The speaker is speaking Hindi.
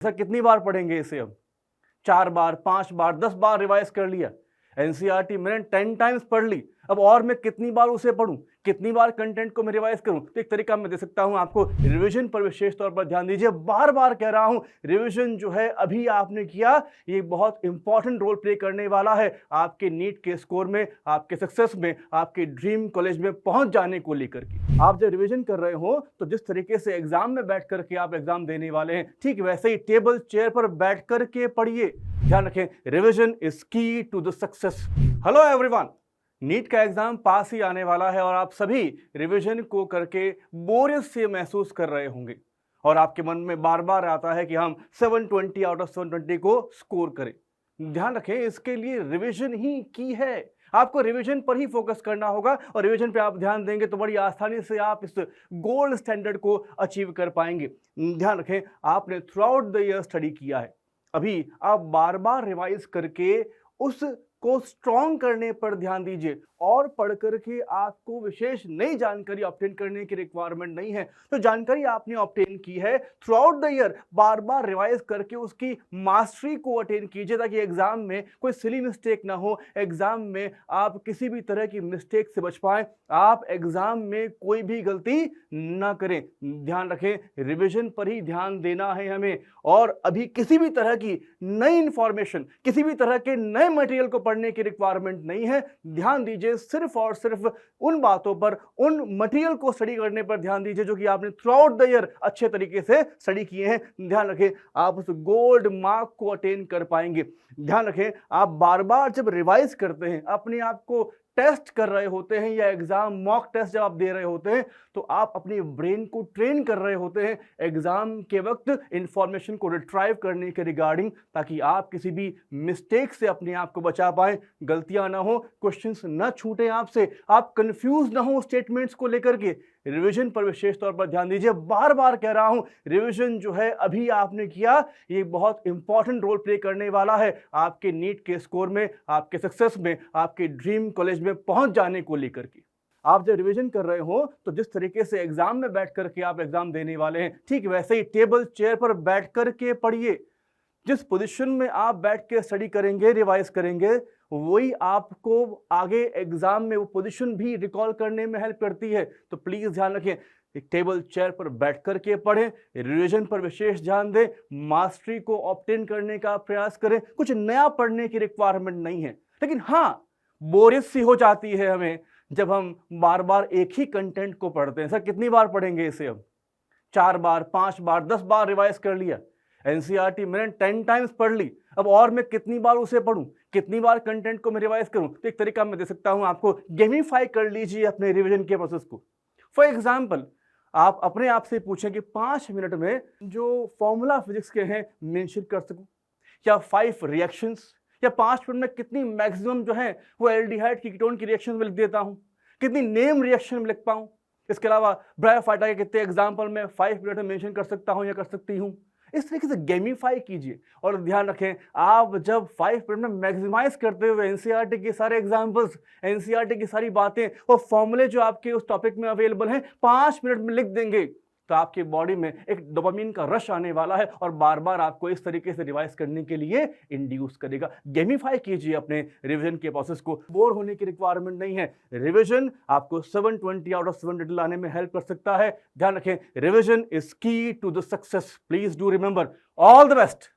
सर कितनी बार पढ़ेंगे इसे अब? 4 बार, 5 बार, 10 बार रिवाइज कर लिया। एनसीईआरटी मैंने 10 टाइम्स पढ़ ली, अब और मैं कितनी बार उसे पढूं, कितनी बार कंटेंट को मैं रिवाइज करूं? तो एक तरीका मैं दे सकता हूं आपको, रिवीजन पर विशेष तौर पर ध्यान दीजिए। बार बार कह रहा हूं, रिवीजन जो है अभी आपने किया, ये बहुत इंपॉर्टेंट रोल प्ले करने वाला है आपके नीट के स्कोर में, आपके सक्सेस में, आपके ड्रीम कॉलेज में पहुंच जाने को लेकर के। आप जब रिवीजन कर रहे हो तो जिस तरीके से एग्जाम में बैठ करके आप एग्जाम देने वाले हैं, ठीक वैसे ही टेबल चेयर पर बैठ करके पढ़िए। ध्यान रखें, revision is key to the success. Hello everyone, NEET का एग्जाम पास ही आने वाला है और आप सभी रिवीजन को करके बोरियत से महसूस कर रहे होंगे और आपके मन में बार बार आता है कि हम 720 आउट ऑफ 720 को स्कोर करें। ध्यान रखें, इसके लिए रिवीजन ही की है। आपको रिवीजन पर ही फोकस करना होगा और रिवीजन पे आप ध्यान देंगे तो बड़ी आसानी से आप इस गोल्ड स्टैंडर्ड को अचीव कर पाएंगे। ध्यान रखें, आपने through out the year study किया है, अभी आप बार बार रिवाइज करके उस को स्ट्रॉन्ग करने पर ध्यान दीजिए और पढ़ करके आपको विशेष नई जानकारी ऑब्टेन करने की रिक्वायरमेंट नहीं है। तो जानकारी आपने ऑब्टेन की है, through out the year bar bar revise करके उसकी मास्टरी को अटेन कीजिए ताकि एग्जाम में कोई सिली मिस्टेक ना हो, एग्जाम में आप किसी भी तरह की मिस्टेक से बच पाए, आप एग्जाम में कोई भी गलती ना करें। ध्यान रखें, रिविजन पर ही ध्यान देना है हमें और अभी किसी भी तरह की नई इंफॉर्मेशन, किसी भी तरह के नए मटेरियल को पढ़ने की रिक्वायरमेंट नहीं है। ध्यान दीजिए सिर्फ और सिर्फ उन बातों पर, उन मटेरियल को स्टडी करने पर ध्यान दीजिए जो कि आपने थ्रू आउट द ईयर अच्छे तरीके से स्टडी किए हैं। ध्यान रखें, आप उस गोल्ड मार्क को अटेन कर पाएंगे। ध्यान रखें, आप बार बार जब रिवाइज करते हैं, अपने आप को टेस्ट कर रहे होते हैं या एग्जाम मॉक टेस्ट जब आप दे रहे होते हैं तो आप अपने ब्रेन को ट्रेन कर रहे होते हैं एग्जाम के वक्त इंफॉर्मेशन को रिट्राइव करने के रिगार्डिंग, ताकि आप किसी भी मिस्टेक से अपने आप को बचा पाए, गलतियां ना हो, क्वेश्चंस ना छूटे आपसे, आप कंफ्यूज ना हो स्टेटमेंट्स को लेकर के। रिवीजन पर विशेष तौर पर ध्यान दीजिए। बार बार कह रहा हूं, रिवीजन जो है अभी आपने किया, ये बहुत इंपॉर्टेंट रोल प्ले करने वाला है आपके नीट के स्कोर में, आपके सक्सेस में, आपके ड्रीम कॉलेज में पहुंच जाने को लेकर के। आप जब रिवीजन कर रहे हो तो जिस तरीके से एग्जाम में बैठ करके आप एग्जाम देने वाले हैं, ठीक वैसे ही टेबल चेयर पर बैठ करके पढ़िए। जिस पोजीशन में आप बैठ के स्टडी करेंगे, रिवाइज करेंगे, वही आपको आगे एग्जाम में वो पोजीशन भी रिकॉल करने में हेल्प करती है। तो प्लीज ध्यान रखें, एक टेबल चेयर पर बैठ करके पढ़ें, रिवीजन पर विशेष ध्यान दें, मास्टरी को ऑब्टेन करने का प्रयास करें। कुछ नया पढ़ने की रिक्वायरमेंट नहीं है, लेकिन हाँ, बोरियत सी हो जाती है हमें जब हम बार बार एक ही कंटेंट को पढ़ते हैं। सर कितनी बार पढ़ेंगे इसे अब? 4 बार, 5 बार, 10 बार रिवाइज कर लिया। एनसीईआरटी मैंने 10 टाइम्स पढ़ ली, अब और मैं कितनी बार उसे पढूं, कितनी बार कंटेंट को मैं रिवाइज करूं? तो एक तरीका मैं दे सकता हूं आपको, गेमिफाई कर लीजिए अपने रिवीजन के प्रोसेस को। फॉर एग्जाम्पल, आप अपने आप से पूछें कि 5 मिनट में जो फॉर्मूला फिजिक्स के हैं मेंशन कर सकूं, या 5 रिएक्शंस, या 5 मिनट में कितनी मैक्सिमम जो है वो एल्डिहाइड की कीटोन की रिएक्शन में लिख देता हूं, कितनी नेम रिएक्शन में लिख पाऊं। इसके अलावा ब्रायोफाइटा के कितने एग्जाम्पल में 5 मिनट में मेंशन कर सकता हूं या कर सकती हूं। इस तरीके से गेमिफाई कीजिए और ध्यान रखें, आप जब 5 मिनट में मैक्सिमाइज करते हुए एनसीईआरटी के सारे एग्जाम्पल्स, एनसीईआरटी की सारी बातें और फॉर्मूले जो आपके उस टॉपिक में अवेलेबल हैं 5 मिनट में लिख देंगे, तो आपकी बॉडी में एक डोपामिन का रश आने वाला है और बार बार आपको इस तरीके से रिवाइज करने के लिए इंड्यूस करेगा। गेमिफाई कीजिए अपने रिवीजन के प्रोसेस को, बोर होने की रिक्वायरमेंट नहीं है। रिवीजन आपको 720 आउट ऑफ 720 लाने में हेल्प कर सकता है। ध्यान रखें, revision is key to the success. Please do remember. All the best.